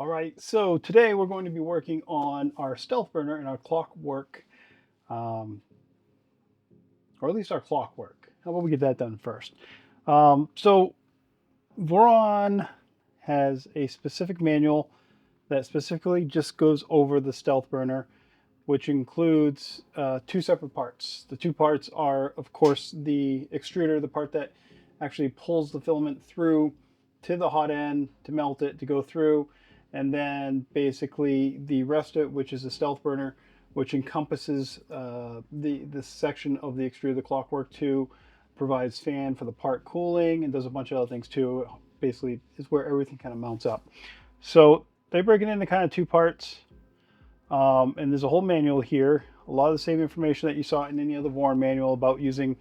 All right, so today we're going to be working on our stealth burner and our clockwork, um, or at least our clockwork. How about we get that done first? So Voron has a specific manual that specifically just goes over the stealth burner, which includes two separate parts. The two parts are, of course, the extruder, the part that actually pulls the filament through to the hot end to melt it, to go through, and then basically the rest of it, which is a stealth burner, which encompasses the section of the extruder, the clockwork too, provides fan for the part cooling and does a bunch of other things too. Basically, is where everything kind of mounts up. So they break it into kind of two parts. And there's a whole manual here. A lot of the same information that you saw in any other Voron manual about using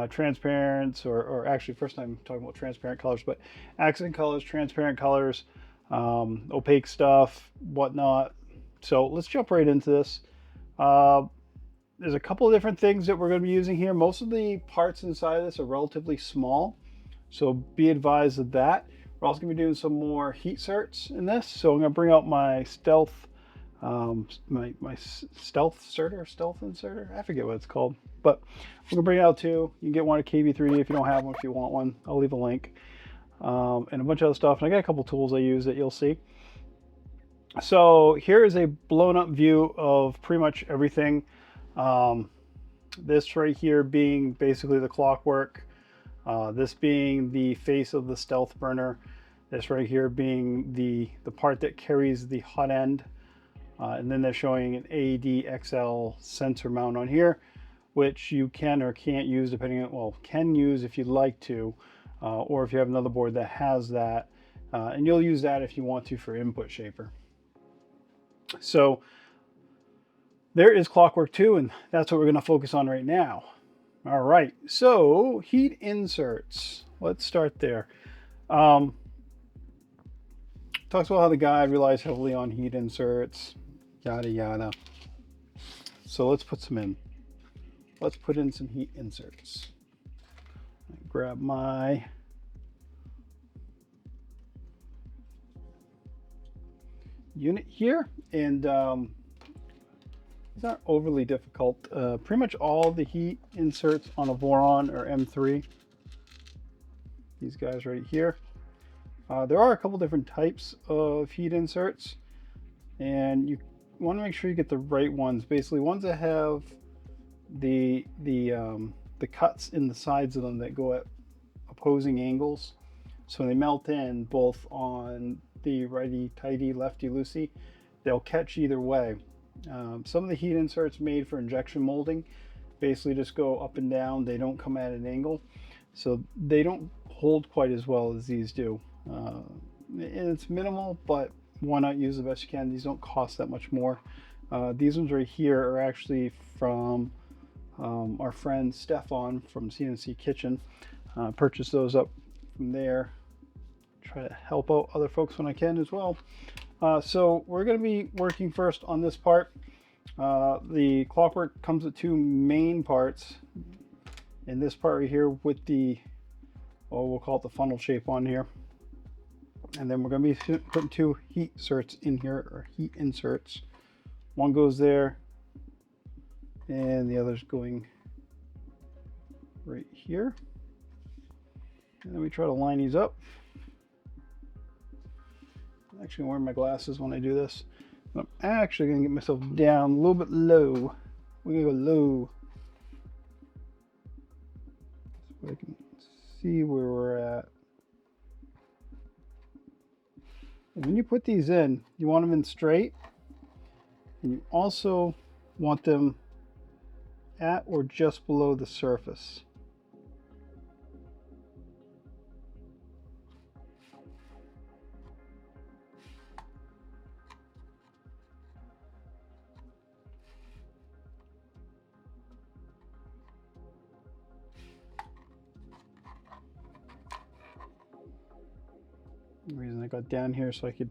transparents, or actually, first time talking about transparent colors, but accent colors, transparent colors, opaque stuff, whatnot. So let's jump right into this. Uh, there's a couple of different things that we're going to be using here. Most of the parts inside of this are relatively small, so be advised of that. We're also going to be doing some more heat certs in this. So I'm going to bring out my stealth my stealth inserter. I forget what it's called, but we're gonna bring it out too. You can get one at KB3D if you don't have one. If you want one, I'll leave a link, and a bunch of other stuff. And I got a couple tools I use that you'll see. So here is a blown up view of pretty much everything. This right here being basically the clockwork. This being the face of the stealth burner. This right here being the part that carries the hot end. And then they're showing an ADXL sensor mount on here, which you can or can't use depending on, well, can use if you'd like to, or if you have another board that has that, and you'll use that if you want to for input shaper. So there is clockwork too, and that's what we're going to focus on right now. All right, so heat inserts. Let's start there. Talks about how the guide relies heavily on heat inserts, yada yada. So let's put some in. Let's put in some heat inserts. Grab my unit here, and these aren't overly difficult. Pretty much all the heat inserts on a Voron or M3. These guys right here. There are a couple different types of heat inserts, and you want to make sure you get the right ones. Basically, ones that have the cuts in the sides of them that go at opposing angles, so they melt in both on the righty tighty, lefty loosey. They'll catch either way. Some of the heat inserts made for injection molding basically just go up and down. They don't come at an angle, so they don't hold quite as well as these do. And it's minimal, but why not use the best you can? These don't cost that much more. These ones right here are actually from our friend Stefan from CNC Kitchen. Purchase those up from there. Try to help out other folks when I can as well. So we're going to be working first on this part. The clockwork comes with two main parts. And this part right here with the, oh, we'll call it the funnel shape on here. And then we're going to be putting two heat inserts in here, or heat inserts. One goes there, and the other's going right here. And then we try to line these up. I'm actually wearing my glasses when I do this. I'm actually going to get myself down a little bit low. We're going to go low, so I can see where we're at. And when you put these in, you want them in straight, and you also want them at or just below the surface. The reason I got down here so I could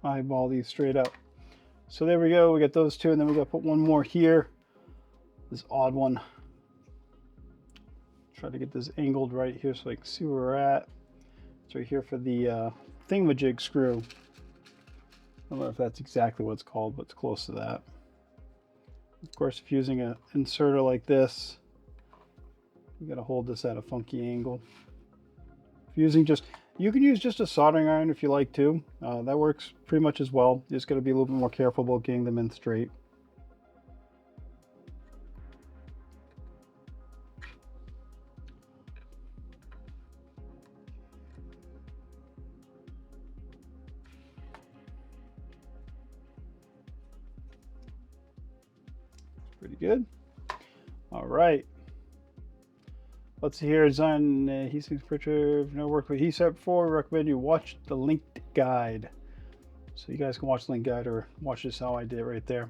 eyeball these straight up. So there we go, we got those two, and then we got to put one more here, this odd one. Try to get this angled right here so I can see where we're at. It's right here for the thingamajig screw. I don't know if that's exactly what it's called, but it's close to that. Of course, if using an inserter like this, you got to hold this at a funky angle. If using you can use just a soldering iron if you like to. That works pretty much as well. You just got to be a little bit more careful about getting them in straight. Pretty good. All right. Let's see here. Design adhesive picture. If no work with adhesive before, we recommend you watch the linked guide. So you guys can watch the link guide or watch this how I did it right there.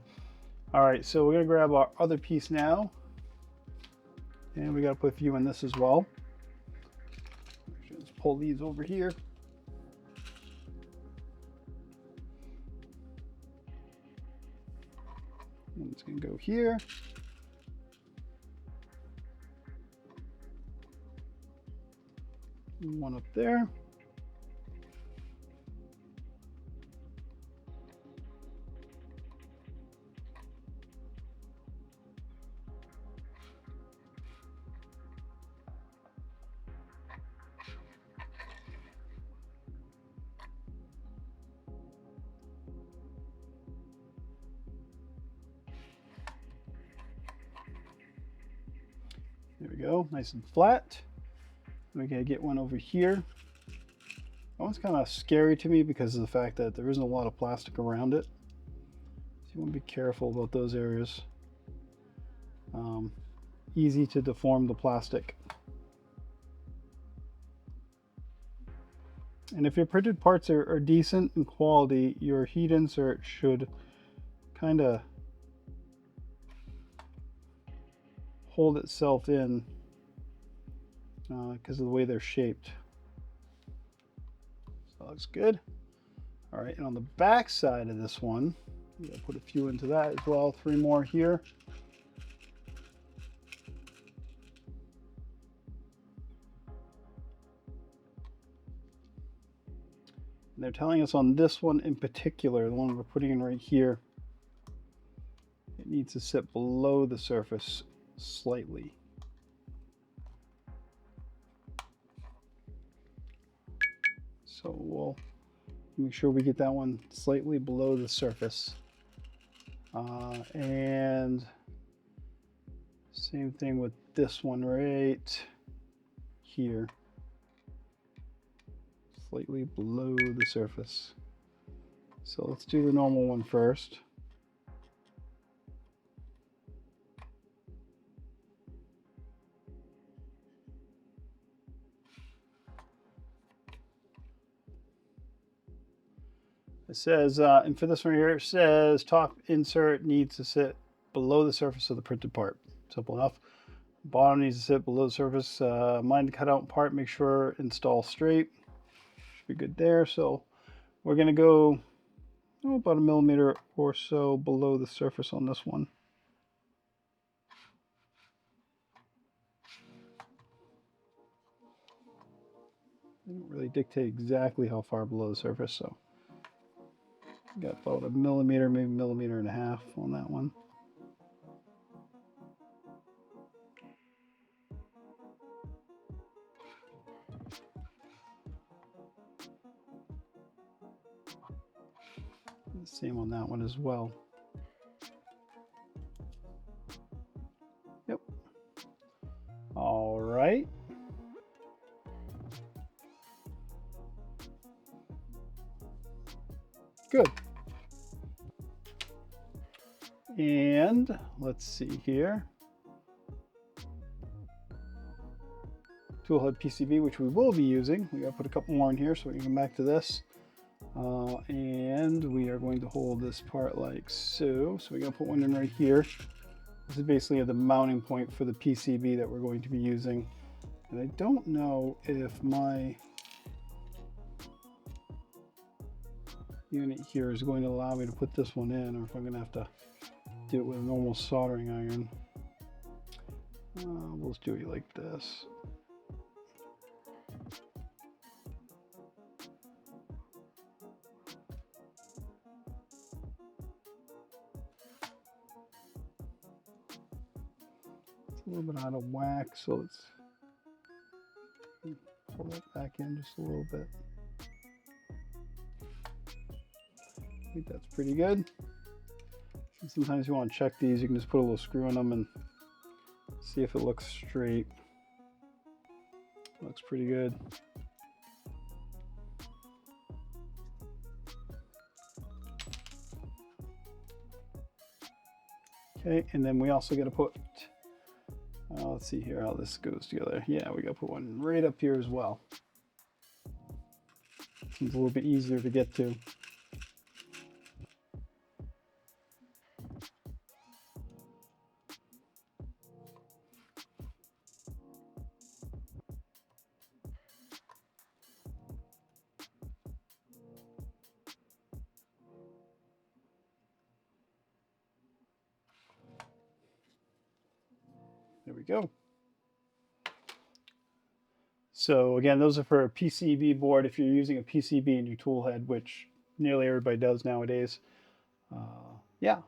All right, so we're gonna grab our other piece now. And we gotta put a few in this as well. Let's pull these over here. And it's gonna go here. One up there. There we go, nice and flat. We gotta get one over here. That one's kind of scary to me because of the fact that there isn't a lot of plastic around it. So you want to be careful about those areas. Easy to deform the plastic. And if your printed parts are decent in quality, your heat insert should kind of hold itself in because of the way they're shaped. So that looks good. All right, and on the back side of this one, I'm gonna put a few into that as well. 3 more here. And they're telling us on this one in particular, the one we're putting in right here, it needs to sit below the surface slightly. So we'll make sure we get that one slightly below the surface. And same thing with this one right here. Slightly below the surface. So let's do the normal one first. It says, and for this one here, it says top insert needs to sit below the surface of the printed part. Simple enough. Bottom needs to sit below the surface. Mind the cutout part, make sure install straight. Should be good there. So we're going to go about 1 millimeter or so below the surface on this one. They don't really dictate exactly how far below the surface, so got about 1 millimeter, maybe 1.5 millimeters on that one. Same on that one as well. Yep. All right. Good. And let's see here. Tool head PCB, which we will be using. We got to put a couple more in here so we can come back to this. And we are going to hold this part like so. So we're going to put one in right here. This is basically the mounting point for the PCB that we're going to be using. And I don't know if my unit here is going to allow me to put this one in, or if I'm going to have to do it with a normal soldering iron. We'll just do it like this. a little bit out of whack, so let's pull it back in just a little bit. I think that's pretty good. Sometimes you want to check these, you can just put a little screw in them and see if it looks straight. Looks pretty good. Okay, and then we also got to put, let's see here how this goes together. Yeah, we got to put one right up here as well. It's a little bit easier to get to. There we go. So again, those are for a PCB board if you're using a PCB in your tool head, which nearly everybody does nowadays. Yeah.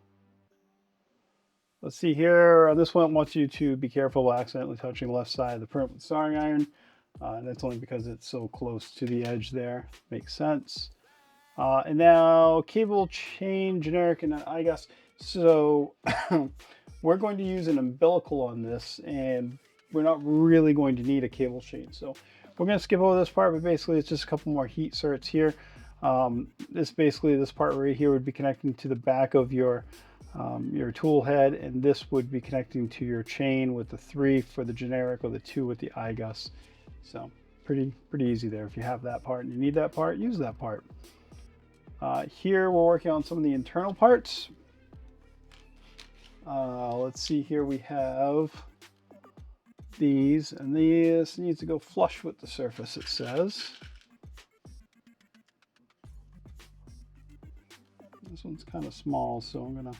Let's see here. This one wants you to be careful of accidentally touching the left side of the print with soldering iron. And that's only because it's so close to the edge there. Makes sense. And now cable chain generic, and I guess so. We're going to use an umbilical on this, and we're not really going to need a cable chain. So we're going to skip over this part, but basically it's just a couple more heat certs here. This part right here would be connecting to the back of your tool head, and this would be connecting to your chain with the 3 for the generic or the 2 with the iGUS. So pretty easy there. If you have that part and you need that part, use that part. Here we're working on some of the internal parts. Let's see here, we have these, and this needs to go flush with the surface, it says. This one's kind of small, so I'm gonna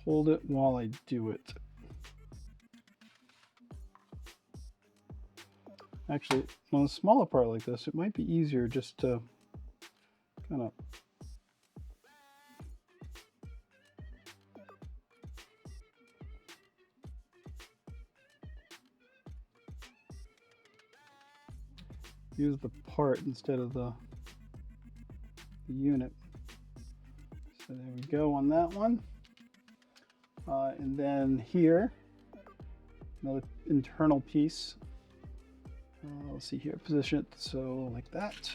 hold it while I do it. Actually, on a smaller part like this, it might be easier just to kind of use the part instead of the unit. So there we go on that one. And then here, another internal piece. Let's see here, position it so like that.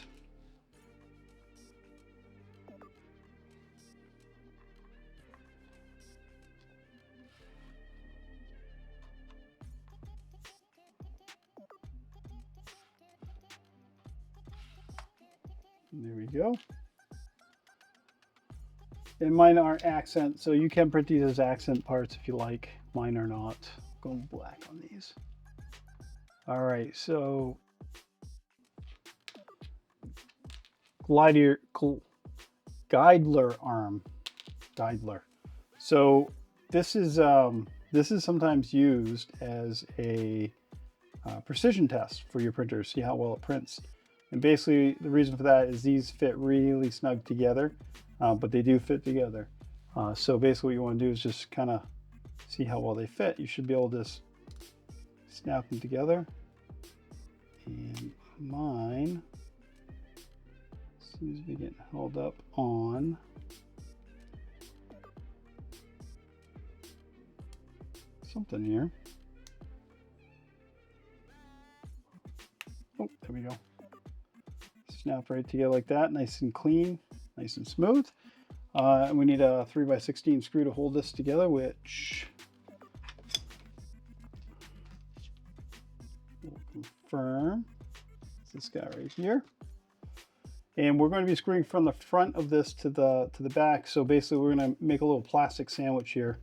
And there we go. And mine are accent, so you can print these as accent parts if you like. Mine are not. Going black on these. All right, so guidler arm. So this is sometimes used as a precision test for your printer. See how well it prints. And basically the reason for that is these fit really snug together, but they do fit together. So basically what you want to do is just kind of see how well they fit. You should be able to snap them together. And mine seems to be getting held up on something here. Oh, there we go. Snap right together like that, nice and clean, nice and smooth. And we need a 3x16 screw to hold this together, which we'll confirm. It's this guy right here. And we're going to be screwing from the front of this to the back. So basically we're going to make a little plastic sandwich here.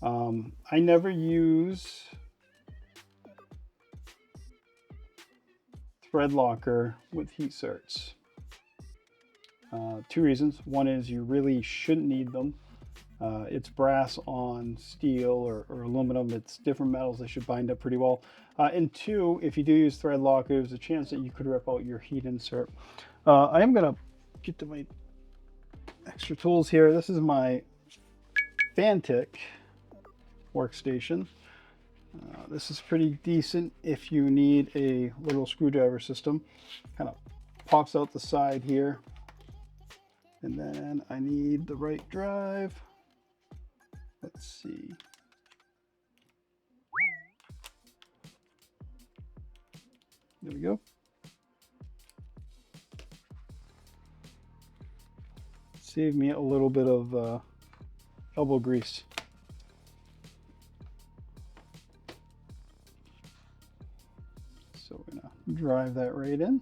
I never use thread locker with heat certs. 2 reasons. One is you really shouldn't need them. It's brass on steel or aluminum. It's different metals. They should bind up pretty well. And 2, if you do use thread locker, there's a chance that you could rip out your heat insert. I am going to get to my extra tools here. This is my Bontech workstation. This is pretty decent if you need a little screwdriver system. Kind of pops out the side here. And then I need the right drive. Let's see. There we go. Save me a little bit of elbow grease. So we're gonna drive that right in.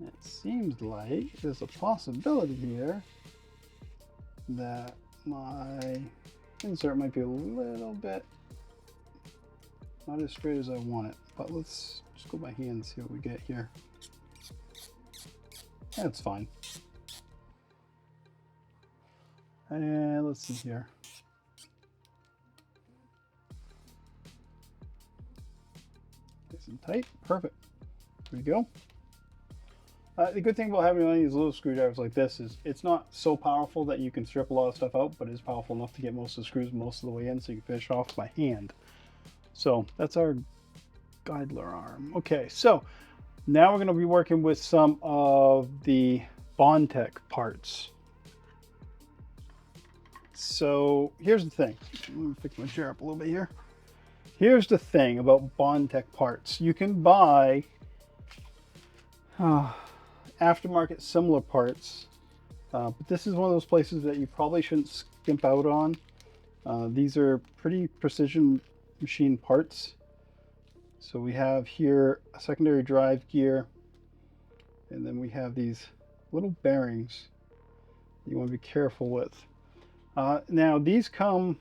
It seems like there's a possibility here that my insert might be a little bit not as straight as I want it, but let's just go by hand and see what we get here. That's fine. And let's see here. Nice and tight, perfect. There we go. The good thing about having one of these little screwdrivers like this is it's not so powerful that you can strip a lot of stuff out, but it is powerful enough to get most of the screws most of the way in, so you can finish off by hand. So that's our guidler arm. Okay, so now we're going to be working with some of the Bontech parts. So here's the thing. Let me fix my chair up a little bit here. Here's the thing about Bontech parts. You can buy aftermarket similar parts, but this is one of those places that you probably shouldn't skimp out on. These are pretty precision machine parts. So we have here a secondary drive gear, and then we have these little bearings you want to be careful with. Now these come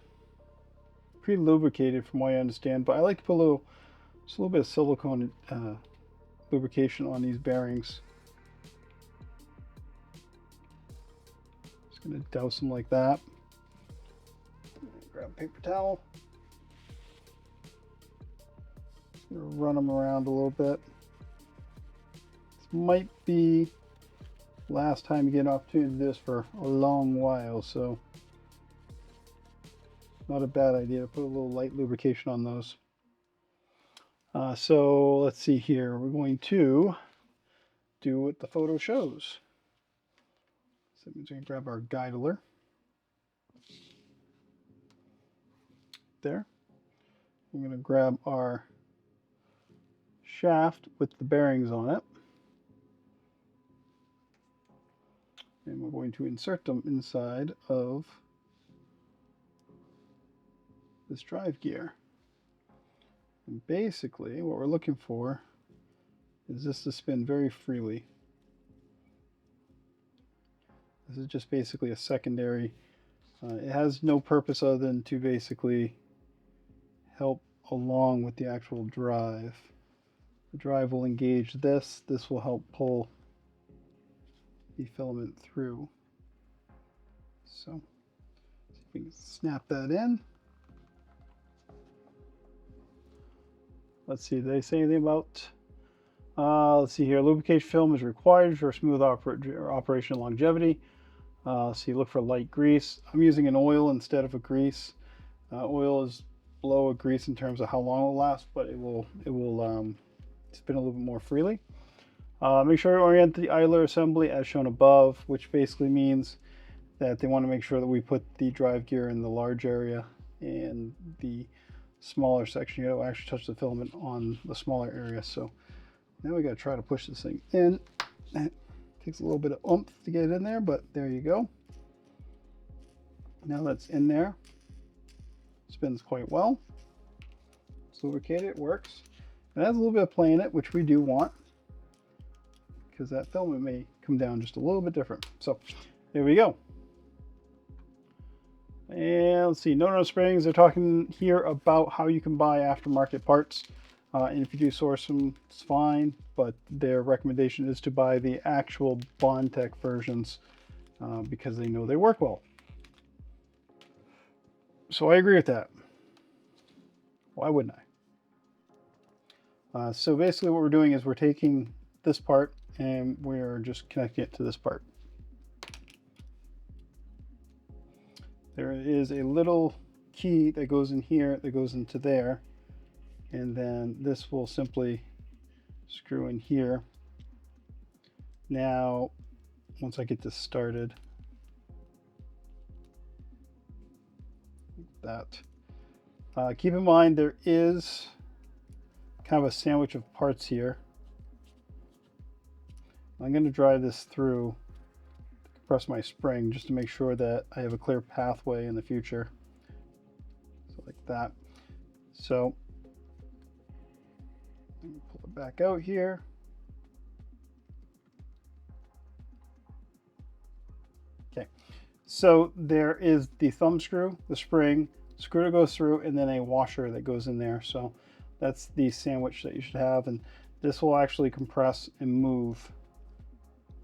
pre-lubricated from what I understand, but I like to put just a little bit of silicone lubrication on these bearings. Just going to douse them like that. Grab a paper towel. Just going to run them around a little bit. This might be the last time you get an opportunity to do this for a long while, so not a bad idea to put a little light lubrication on those. So let's see here. We're going to do what the photo shows. So we're going to grab our guidler. There. We're going to grab our shaft with the bearings on it. And we're going to insert them inside of this drive gear. And basically what we're looking for is this to spin very freely. This is just basically a secondary. It has no purpose other than to basically help along with the actual drive. The drive will engage this. This will help pull the filament through. So see if we can snap that in. Let's see, did they say anything about, let's see here, lubrication film is required for smooth operation and longevity. So you look for light grease. I'm using an oil instead of a grease. Oil is below a grease in terms of how long it will last, but it will spin a little bit more freely. Make sure to orient the idler assembly as shown above, which basically means that they want to make sure that we put the drive gear in the large area and the smaller section. You don't actually touch the filament on the smaller area. So now we got to try to push this thing in. It takes a little bit of oomph to get it in there, but there you go. Now that's in there. Spins quite well. It's lubricated, it works. It has a little bit of play in it, which we do want, because that filament may come down just a little bit different. So there we go. And let's see, no springs. They're talking here about how you can buy aftermarket parts. And if you do source them, it's fine. But their recommendation is to buy the actual Bontech versions because they know they work well. So I agree with that. Why wouldn't I? So basically what we're doing is we're taking this part and we're just connecting it to this part. There is a little key that goes in here that goes into there, and then this will simply screw in here. Now, once I get this started, like that. Keep in mind there is kind of a sandwich of parts here. I'm going to drive this through, press my spring just to make sure that I have a clear pathway in the future. So like that. So let me pull it back out here. Okay, so there is the thumb screw, the spring, screw that goes through, and then a washer that goes in there. So that's the sandwich that you should have, and this will actually compress and move.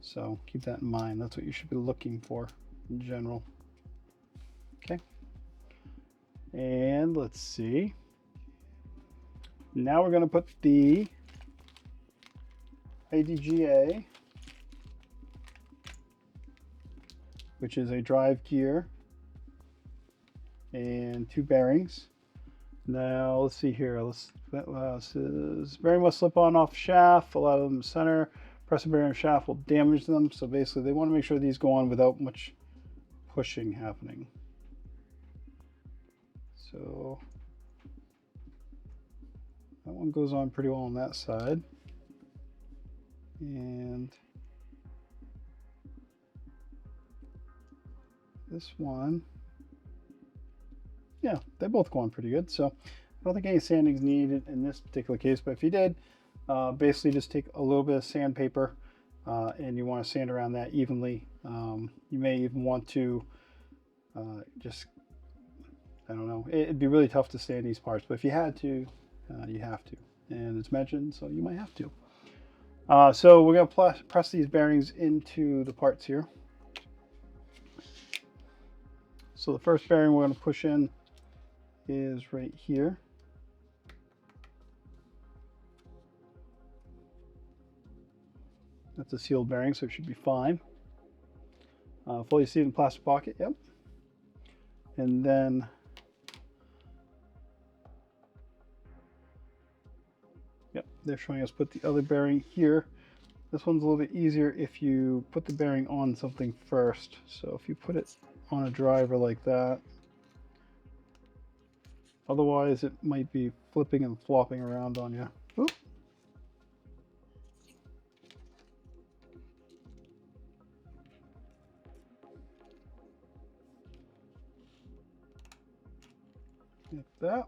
So keep that in mind. That's what you should be looking for in general. Okay. And let's see. Now we're going to put the IDGA, which is a drive gear and 2 bearings. Now let's see here. Says bearing must slip on off shaft, allow them to center. Pressing bearing shaft will damage them. So basically they want to make sure these go on without much pushing happening. So that one goes on pretty well on that side. And this one, yeah, they both go on pretty good. So I don't think any sanding is needed in this particular case, but if you did, basically just take a little bit of sandpaper and you want to sand around that evenly. You may even want to just, I don't know, it'd be really tough to sand these parts, but if you had to, you have to. And it's mentioned, so you might have to. So we're going to press these bearings into the parts here. So the first bearing we're going to push in is right here. That's a sealed bearing, so it should be fine. Fully seated plastic pocket, yep. And then yep, they're showing us put the other bearing here. This one's a little bit easier if you put the bearing on something first. So if you put it on a driver like that, otherwise it might be flipping and flopping around on you. Oop. Like that.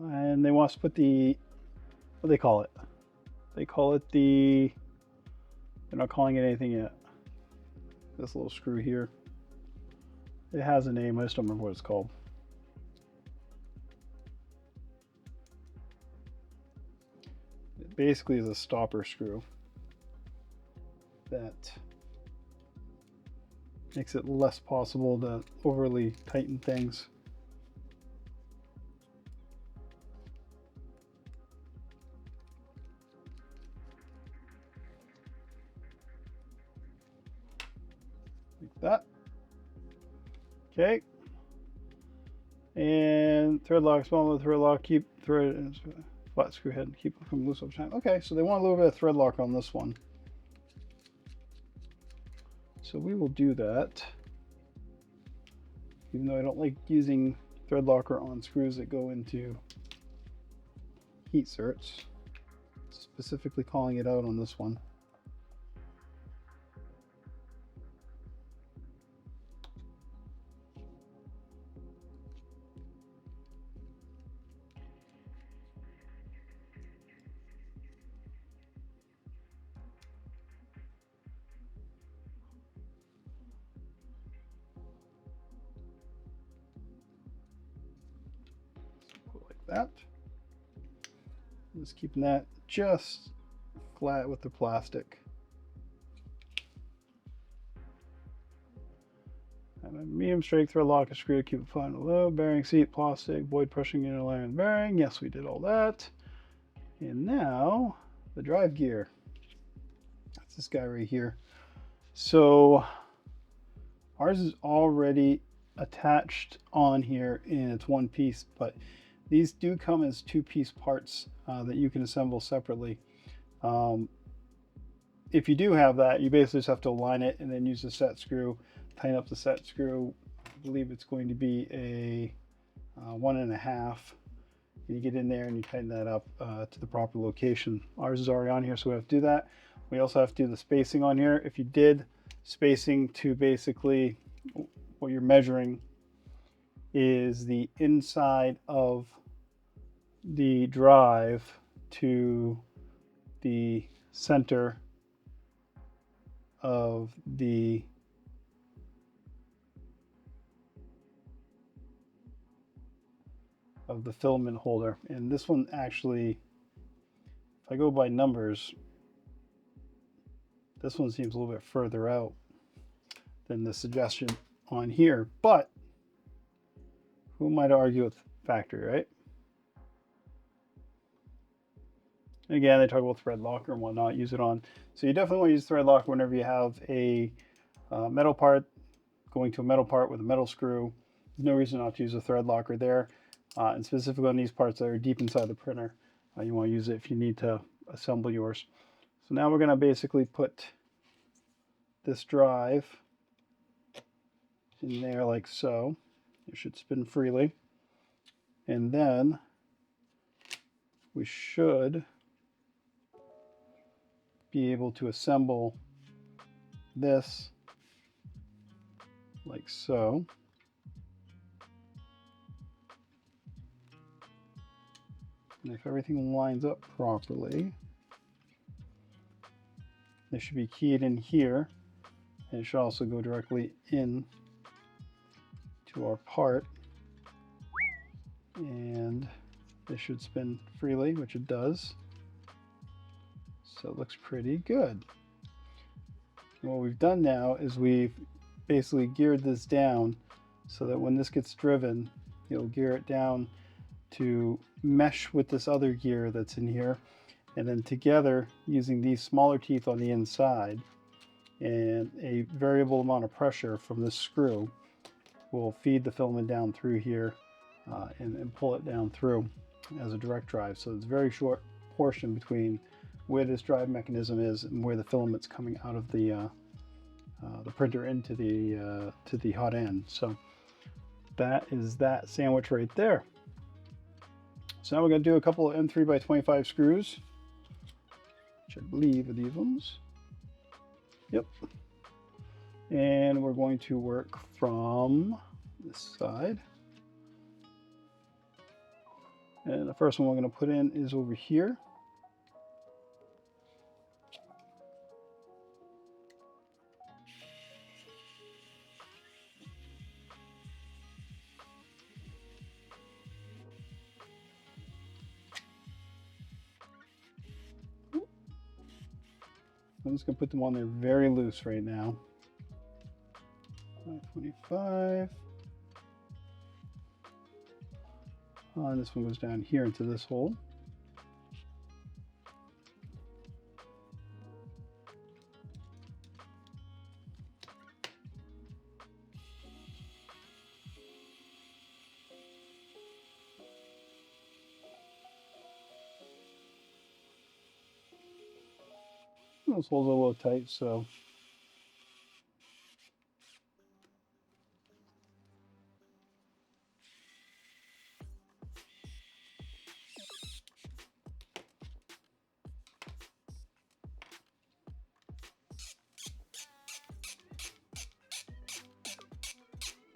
And they want us to put the, what do they call it? They call it the, they're not calling it anything yet. This little screw here. It has a name, I just don't remember what it's called. It basically is a stopper screw that makes it less possible to overly tighten things. Like that. Okay. And thread lock, small with thread lock, keep thread flat screw head, keep it from loose over time. Okay, so they want a little bit of thread lock on this one. So we will do that. Even though I don't like using thread locker on screws that go into heat certs. Specifically calling it out on this one. That. Just keeping that just flat with the plastic. Medium straight thread lock, a screw to keep it flat and low. Bearing seat, plastic, avoid pushing in a line of the bearing. Yes, we did all that. And now the drive gear. That's this guy right here. So ours is already attached on here and it's one piece, but these do come as two-piece parts that you can assemble separately. If you do have that, you basically just have to align it and then use the set screw, tighten up the set screw. I believe it's going to be a 1.5. And you get in there and you tighten that up to the proper location. Ours is already on here, so we have to do that. We also have to do the spacing on here. If you did spacing to basically what you're measuring is the inside of the drive to the center of the filament holder. And this one actually, if I go by numbers, this one seems a little bit further out than the suggestion on here, but who am I to argue with factory, right? Again, they talk about thread locker and whatnot, use it on. So you definitely want to use thread locker whenever you have a metal part going to a metal part with a metal screw. There's no reason not to use a thread locker there. And specifically on these parts that are deep inside the printer, you want to use it if you need to assemble yours. So now we're going to basically put this drive in there like so. It should spin freely. And then we should be able to assemble this like so. And if everything lines up properly, they should be keyed in here, and it should also go directly in to our part, and this should spin freely, which it does. So it looks pretty good. And what we've done now is we've basically geared this down so that when this gets driven, you'll gear it down to mesh with this other gear that's in here, and then together using these smaller teeth on the inside and a variable amount of pressure from this screw will feed the filament down through here and pull it down through as a direct drive. So it's a very short portion between where this drive mechanism is and where the filament's coming out of the printer into the hot end. So that is that sandwich right there. So now we're going to do a couple of M3x25 screws, which I believe are these ones. Yep. And we're going to work from this side. And the first one we're going to put in is over here. I'm just going to put them on there very loose right now. 25. And this one goes down here into this hole. Those holes are a little tight, so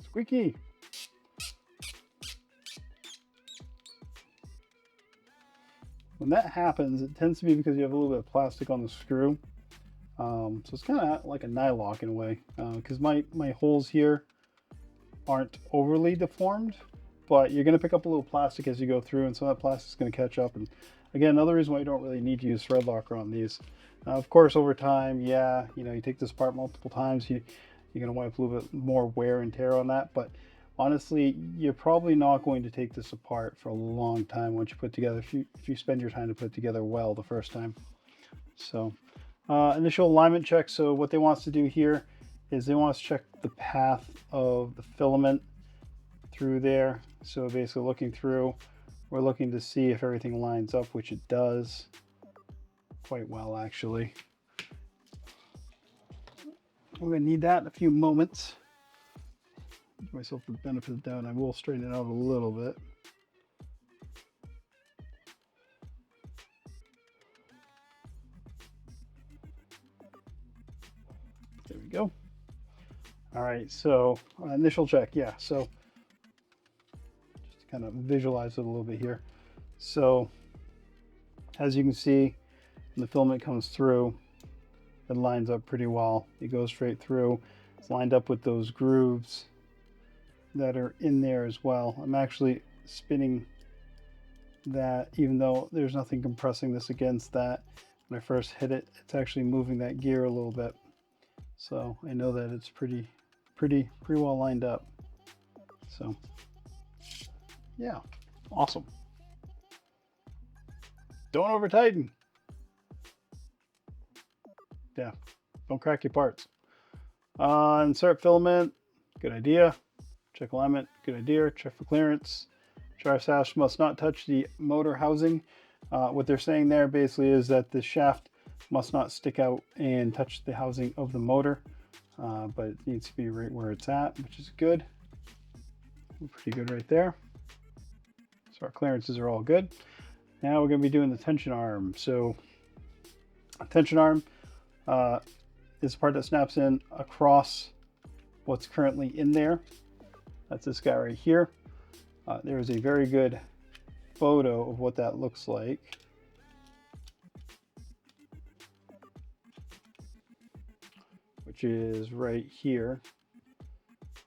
squeaky. When that happens, it tends to be because you have a little bit of plastic on the screw. So it's kind of like a nylock in a way, because my holes here aren't overly deformed, but you're going to pick up a little plastic as you go through, and some of that plastic is going to catch up. And again, another reason why you don't really need to use thread locker on these. Of course, over time, yeah, you take this apart multiple times, you You're going to wipe a little bit more wear and tear on that, but honestly, you're probably not going to take this apart for a long time once you put together, if you spend your time to put together well the first time. So initial alignment check. So what they want us to do here is they want us to check the path of the filament through there. So basically looking through, we're looking to see if everything lines up, which it does quite well actually. We're going to need that in a few moments. Give myself the benefit of the doubt. I will straighten it out a little bit. There we go. All right, so initial check, yeah. So just to kind of visualize it a little bit here. So as you can see, when the filament comes through, it lines up pretty well. It goes straight through. It's lined up with those grooves that are in there as well. I'm actually spinning that, even though there's nothing compressing this against that. When I first hit it, it's actually moving that gear a little bit. So I know that it's pretty well lined up. So yeah, awesome. Don't over tighten. Yeah, don't crack your parts. Insert filament, good idea. Check alignment, good idea. Check for clearance. Drive shaft must not touch the motor housing. What they're saying there basically is that the shaft must not stick out and touch the housing of the motor, but it needs to be right where it's at, which is good. Pretty good right there. So our clearances are all good. Now we're going to be doing the tension arm. So a tension arm is the part that snaps in across what's currently in there. That's this guy right here. There is a very good photo of what that looks like. Which is right here.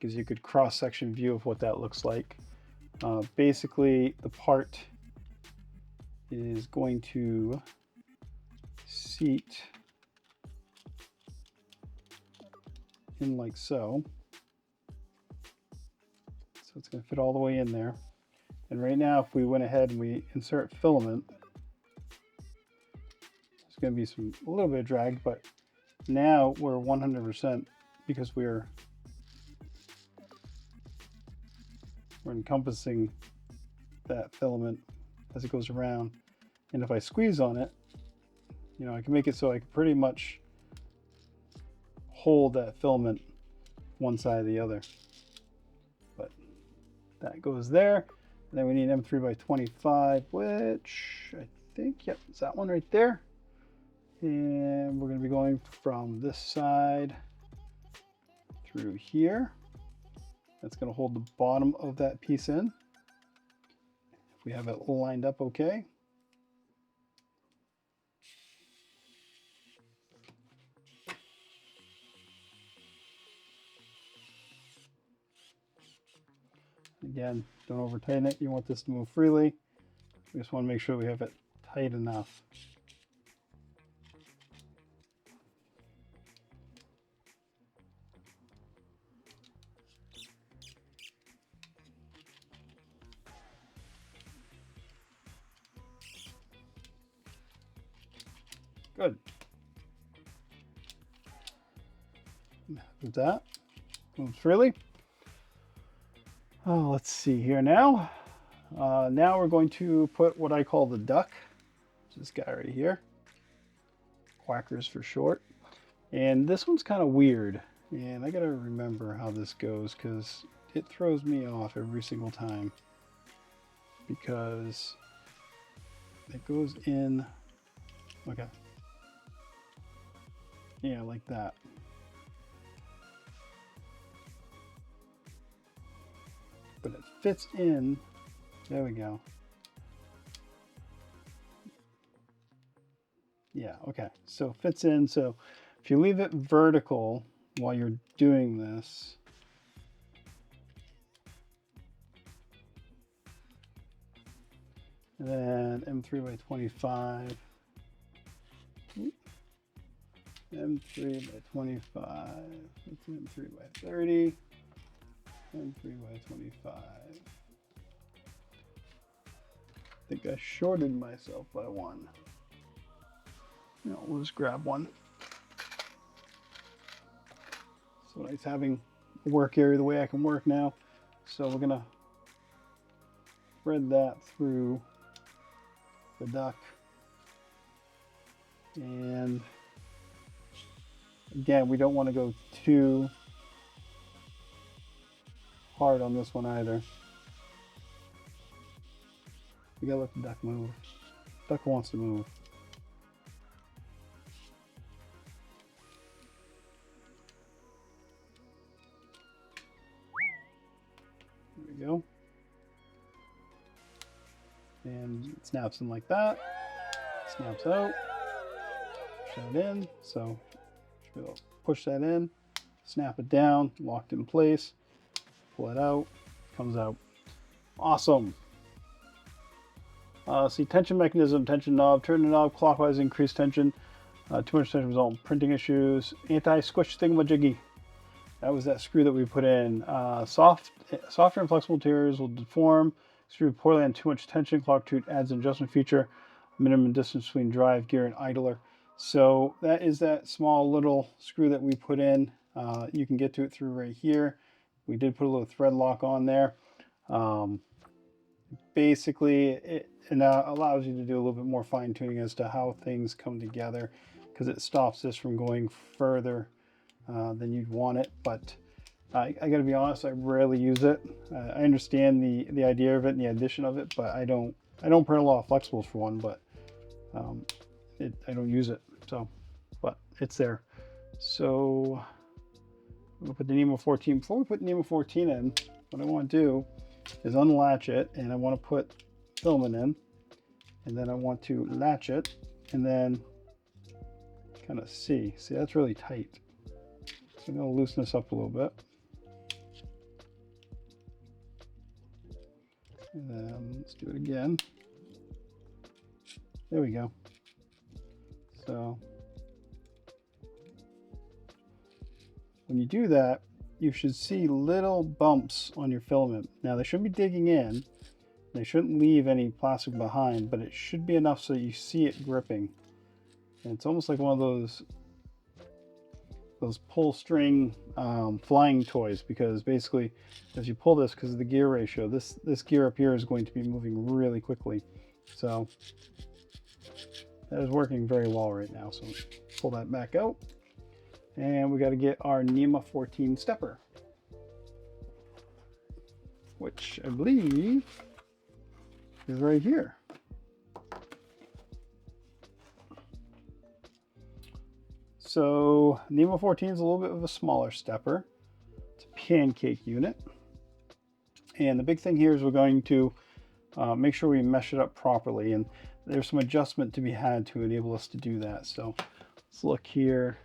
Gives you a good cross-section view of what that looks like. Basically, the part is going to seat in like so. So it's going to fit all the way in there. And right now, if we went ahead and we insert filament, there's going to be a little bit of drag, but now we're 100% because we're encompassing that filament as it goes around. And if I squeeze on it, you know, I can make it so I can pretty much hold that filament one side or the other. But that goes there. And then we need M3 by 25, which I think, yep, it's that one right there. And we're going to be going from this side through here. That's going to hold the bottom of that piece in. If we have it lined up okay. Again, don't over tighten it. You want this to move freely. We just want to make sure we have it tight enough. Good. With that, moves freely. Oh, let's see here now. Now we're going to put what I call the duck. This guy right here. Quackers for short. And this one's kind of weird. And I gotta remember how this goes because it throws me off every single time. Because it goes in, okay. Yeah, like that. But it fits in. There we go. Yeah, okay. So it fits in. So if you leave it vertical while you're doing this, and then M3 by 25. M3 by 25. It's M3 by 30. M3 by 25. I think I shorted myself by one. No, we'll just grab one. So nice having a work area the way I can work now. So we're gonna thread that through the duck. And again, we don't want to go too hard on this one either. We gotta let the duck move. Duck wants to move. There we go. And it snaps in like that. Snaps out. Push that in. So push that in. Snap it down. Locked in place. Pull it out. Comes out. Awesome. See, tension mechanism, tension knob, turn the knob clockwise, increase tension. Too much tension result in printing issues. Anti-squish thingamajiggy. That was that screw that we put in. Softer and flexible materials will deform. Screw poorly on too much tension. Clock tooth adds an adjustment feature. Minimum distance between drive gear and idler. So that is that small little screw that we put in. You can get to it through right here. We did put a little thread lock on there. Basically, it allows you to do a little bit more fine tuning as to how things come together, because it stops this from going further than you'd want it. But I got to be honest, I rarely use it. I understand the idea of it and the addition of it, but I don't print a lot of flexibles for one, but I don't use it. So, but it's there. So we'll put the Nemo 14. Before we put Nemo 14 in, what I want to do is unlatch it, and I want to put filament in, and then I want to latch it, and then kind of see that's really tight. So I'm going to loosen this up a little bit, and then let's do it again. There we go. So when you do that, you should see little bumps on your filament. Now they shouldn't be digging in. They shouldn't leave any plastic behind, but it should be enough so that you see it gripping. And it's almost like one of those pull string flying toys, because basically as you pull this, because of the gear ratio, this gear up here is going to be moving really quickly. So that is working very well right now. So pull that back out. And we got to get our NEMA 14 stepper, which I believe is right here. So NEMA 14 is a little bit of a smaller stepper. It's a pancake unit. And the big thing here is we're going to make sure we mesh it up properly. And there's some adjustment to be had to enable us to do that. So let's look here.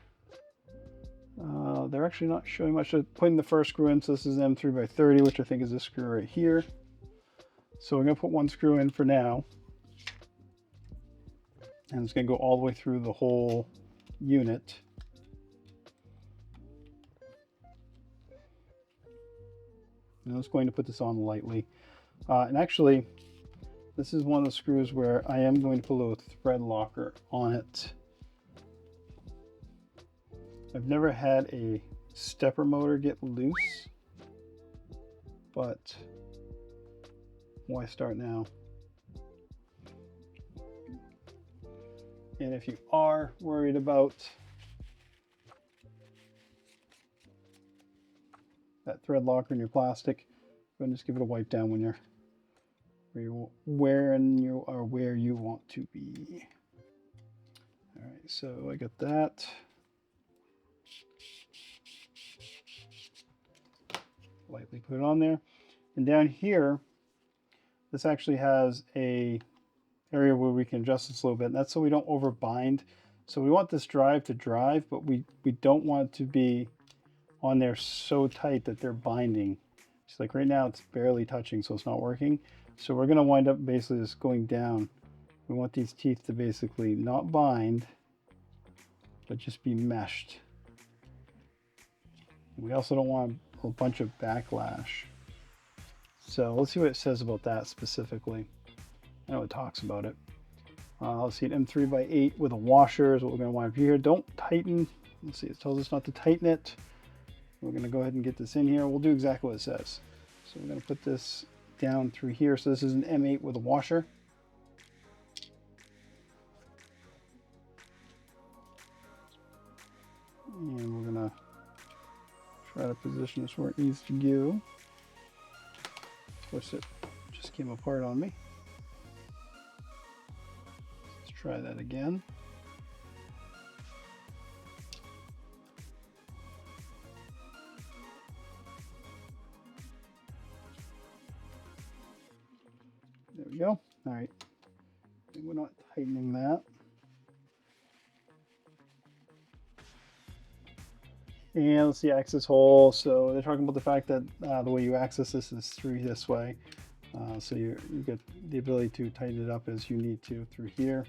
They're actually not showing much. They're putting the first screw in, so this is M3 by 30, which I think is this screw right here. So we're going to put one screw in for now, and it's going to go all the way through the whole unit. And I'm just going to put this on lightly. And actually, this is one of the screws where I am going to put a little thread locker on it. I've never had a stepper motor get loose, but why start now? And if you are worried about that thread locker in your plastic, go ahead and just give it a wipe down when you're where you want to be. All right, so I got that. Lightly put it on there, and down here this actually has a area where we can adjust this a little bit, and that's so we don't over bind. So we want this drive to drive, but we don't want it to be on there so tight that they're binding. It's like right now it's barely touching, so it's not working. So we're going to wind up basically just going down. We want these teeth to basically not bind, but just be meshed. We also don't want a bunch of backlash. So let's see what it says about that specifically. I know it talks about it. Let's see, an M3x8 with a washer is what we're going to want here. Don't tighten. Let's see, it tells us not to tighten it. We're going to go ahead and get this in here. We'll do exactly what it says. So we're going to put this down through here. So this is an M8 with a washer. And we're going to try to position this where it needs to go. Of course, it just came apart on me. Let's try that again. There we go. All right. We're not tightening that. And let's see, access hole. So they're talking about the fact that the way you access this is through this way. So you get the ability to tighten it up as you need to through here.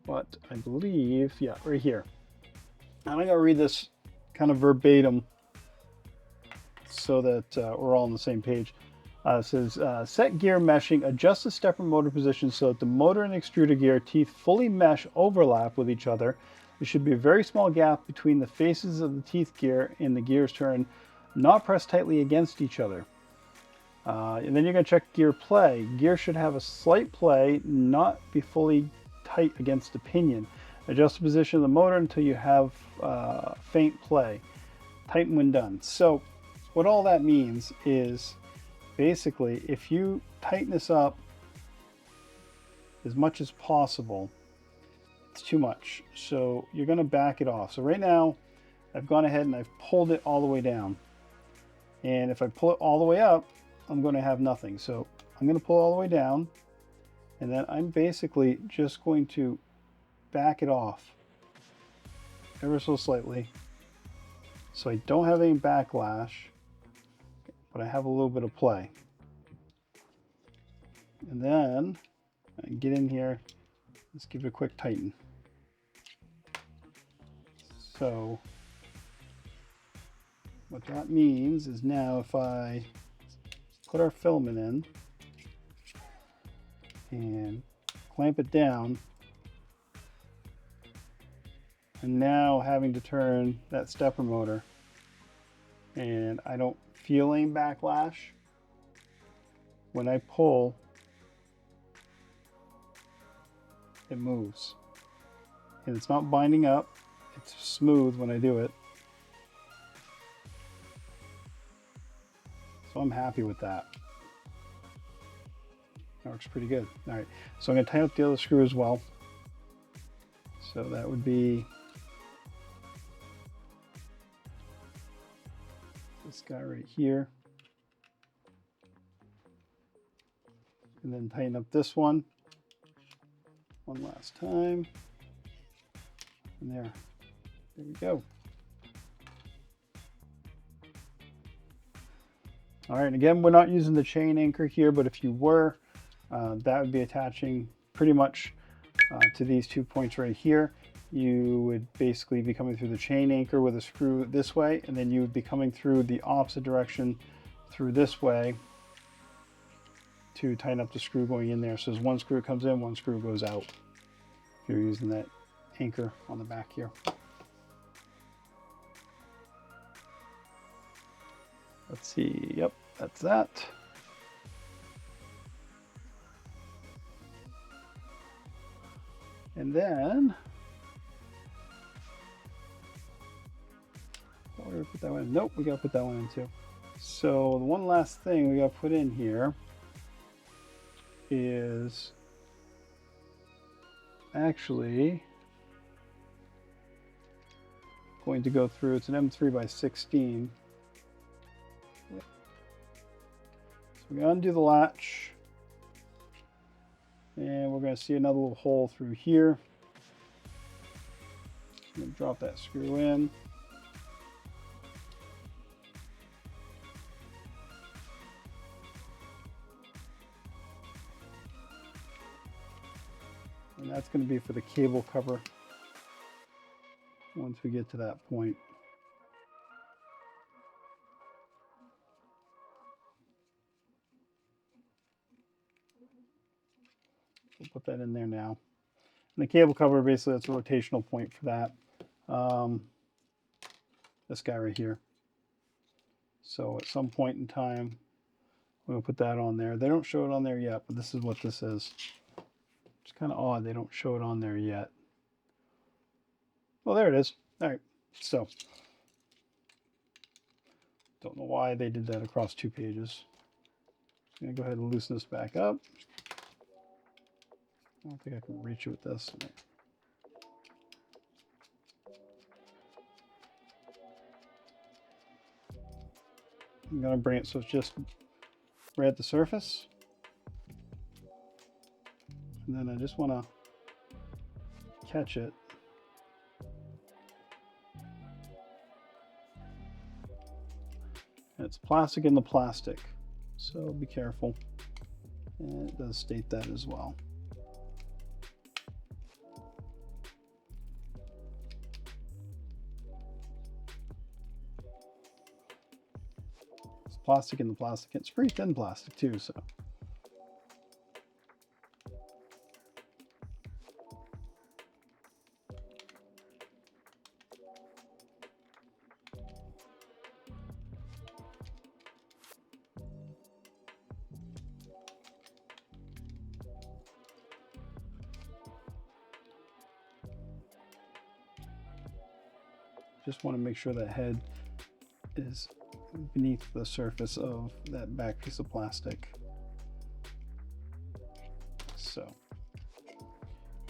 But I believe, yeah, right here. And I'm going to read this kind of verbatim so that we're all on the same page. It says, set gear meshing, adjust the stepper motor position so that the motor and extruder gear teeth fully mesh overlap with each other. There should be a very small gap between the faces of the teeth gear and the gears turn, not pressed tightly against each other. And then you're going to check gear play. Gear should have a slight play, not be fully tight against the pinion. Adjust the position of the motor until you have faint play. Tighten when done. So what all that means is basically if you tighten this up as much as possible, it's too much. So you're going to back it off. So right now I've gone ahead and I've pulled it all the way down. And if I pull it all the way up, I'm going to have nothing. So I'm going to pull all the way down, and then I'm basically just going to back it off ever so slightly so I don't have any backlash, but I have a little bit of play. And then I get in here, let's give it a quick tighten. So what that means is now if I put our filament in and clamp it down, I'm now having to turn that stepper motor, and I don't feel any backlash. When I pull, it moves. And it's not binding up, it's smooth when I do it. So I'm happy with that. That works pretty good. All right, so I'm going to tighten up the other screw as well. So that would be this guy right here. And then tighten up this one last time. And there we go. All right, and again, we're not using the chain anchor here, but if you were, that would be attaching pretty much to these 2 points right here. You would basically be coming through the chain anchor with a screw this way, and then you would be coming through the opposite direction through this way to tighten up the screw going in there. So as one screw comes in, one screw goes out. If you're using that anchor on the back here. Let's see, yep, that's that. And then, where did we put that one in? Nope, we gotta put that one in too. So the one last thing we gotta put in here is actually going to go through, it's an M3x16. So we're going to undo the latch, and we're going to see another little hole through here. I'm going to drop that screw in. And that's That's going to be for the cable cover once we get to that point. We'll put that in there now. And the cable cover, basically, that's a rotational point for that. This guy right here. So at some point in time, we'll put that on there. They don't show it on there yet, but this is what this is. It's kind of odd they don't show it on there yet. Well, there it is. All right, so don't know why they did that across 2 pages. I'm gonna go ahead and loosen this back up. I don't think I can reach it with this. I'm gonna bring it so it's just right at the surface. And then I just wanna catch it. And it's plastic in the plastic, so be careful. And it does state that as well. It's plastic in the plastic. It's pretty thin plastic too, so. Just want to make sure that head is beneath the surface of that back piece of plastic. So,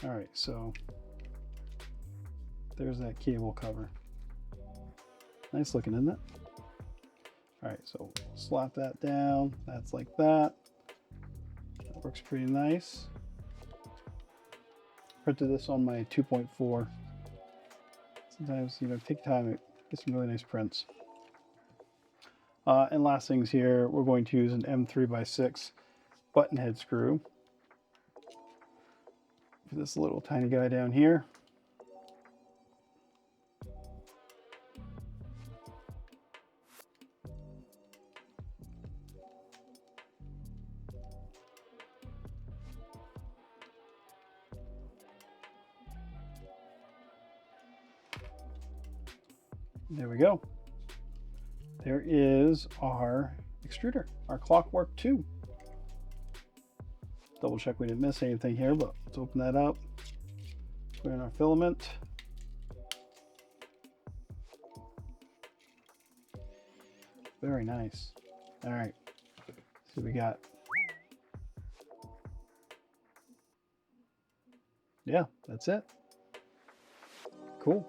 all right, so there's that cable cover. Nice looking, isn't it? All right, so slap that down. That's like that. That works pretty nice. Printed this on my 2.4. Sometimes, you know, take time to get some really nice prints. And last things here, we're going to use an M3x6 button head screw for this little tiny guy down here. There we go. There is our extruder, our Clockwork 2. Double check we didn't miss anything here, but let's open that up. Put in our filament. Very nice. All right, so we got, yeah, that's it. Cool.